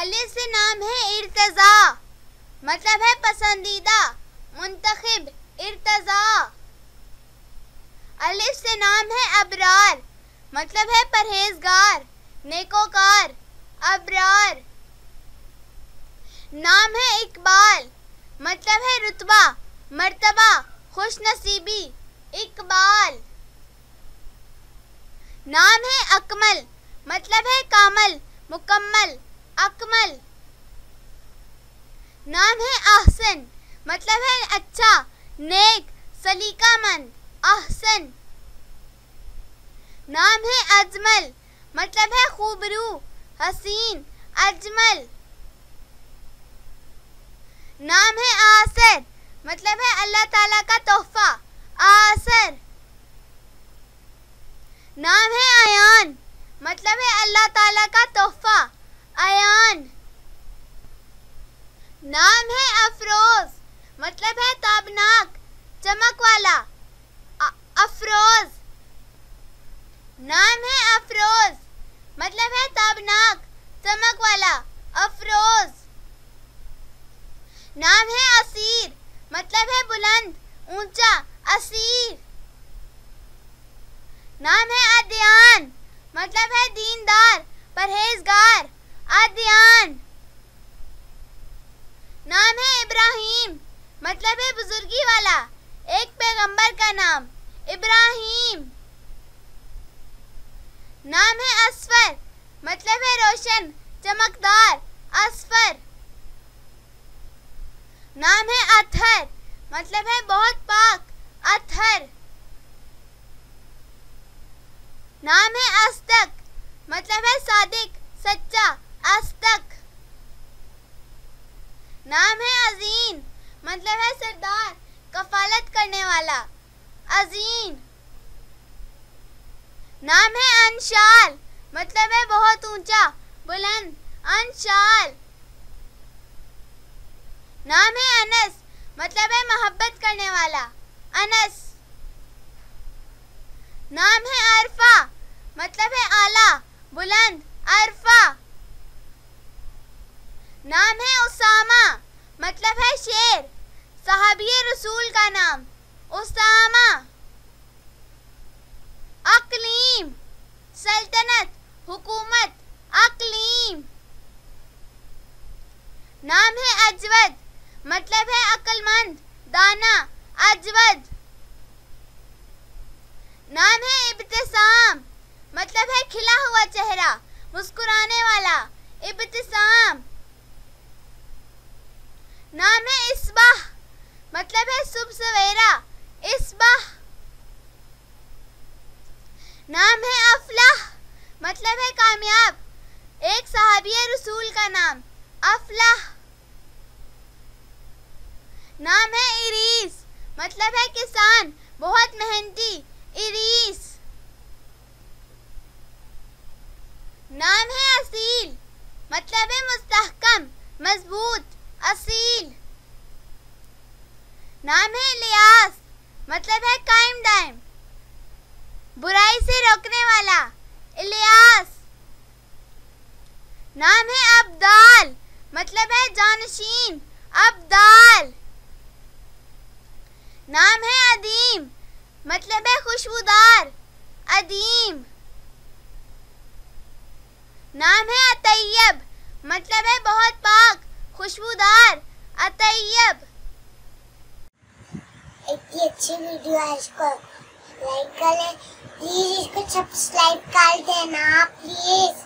अलिफ से नाम है इर्तज़ा, मतलब है पसंदीदा, मुंतखिब, इर्तज़ा। अलिफ से नाम है अबरार, मतलब है परहेजगार, नेकोकार, अबरार। नाम है इकबाल, मतलब है रुतबा, मर्तबा, खुशनसीबी, इकबाल। नाम है अकमल, मतलब है कामल, मुकम्मल, अकमल। नाम है अहसन, मतलब है अच्छा, नेक, सलीकामंद, अहसन। नाम है अजमल, मतलब है खूबरू, हसीन, अजमल। नाम है आसर, मतलब है अल्लाह ताला का तोहफा, आसर। नाम है अयान, मतलब है अल्लाह ताला का तोहफा, अयान। नाम है अफरोज, मतलब है ताबनाक, चमक वाला, अफरोज। नाम है अफरोज, मतलब है ताबनाक, चमक वाला, अफरोज। नाम है असीर, मतलब है बुलंद, ऊंचा, असीर। नाम है अदयान, मतलब है दीनदार, परहेजगार, अदयान। नाम है इब्राहिम, मतलब है बुजुर्गी वाला, एक पैगंबर का नाम, इब्राहिम। नाम है असफर, मतलब है रोशन, चमकदार, असफर। नाम है अतहर, मतलब है बहुत पाक, अतहर। नाम है अस्दक, मतलब है सादिक, सच्चा, अस्दक। नाम है अजीन, मतलब है सरदार, कफालत करने वाला, अजीन। नाम है अंशाल, मतलब है बहुत ऊंचा, बुलंद, अंशाल। नाम है अनस, मतलब है मोहब्बत करने वाला, अनस। नाम है अरफा, मतलब है आला, बुलंद, अरफा। नाम है उसामा, मतलब है शेर, सहाबी रसूल का नाम, उसामा। अकलीम, सल्तनत, हुकूमत, अकलीम। नाम है अजवद, मतलब है अक्लमंद, दाना, अजवद। नाम है इब्तिसाम, मतलब है खिला हुआ चेहरा, मुस्कुराने वाला, इब्तिसाम। नाम है इस्बाह, मतलब है सुबह सवेरा, इस्बाह। नाम है अफलाह, मतलब है कामयाब, एक सहाबी रसूल का नाम, अफलाह। नाम है इरीस, मतलब है किसान, बहुत मेहनती, इरीस। नाम है असील, मतलब है मुस्तहकम, मजबूत, असील। नाम है इलियास, मतलब है कायम दायम, बुराई से रोकने वाला, इलियास। नाम है अब्दाल, मतलब है जानशीन, अब्दाल। नाम है अदीम, मतलब है खुशबूदार, अदीम। नाम है अतैयब, मतलब है बहुत पाक, खुशबूदार, अतैयब। इतनी अच्छी वीडियो है, इसको लाइक कर लें प्लीज, इसको सब्सक्राइब कर देना प्लीज।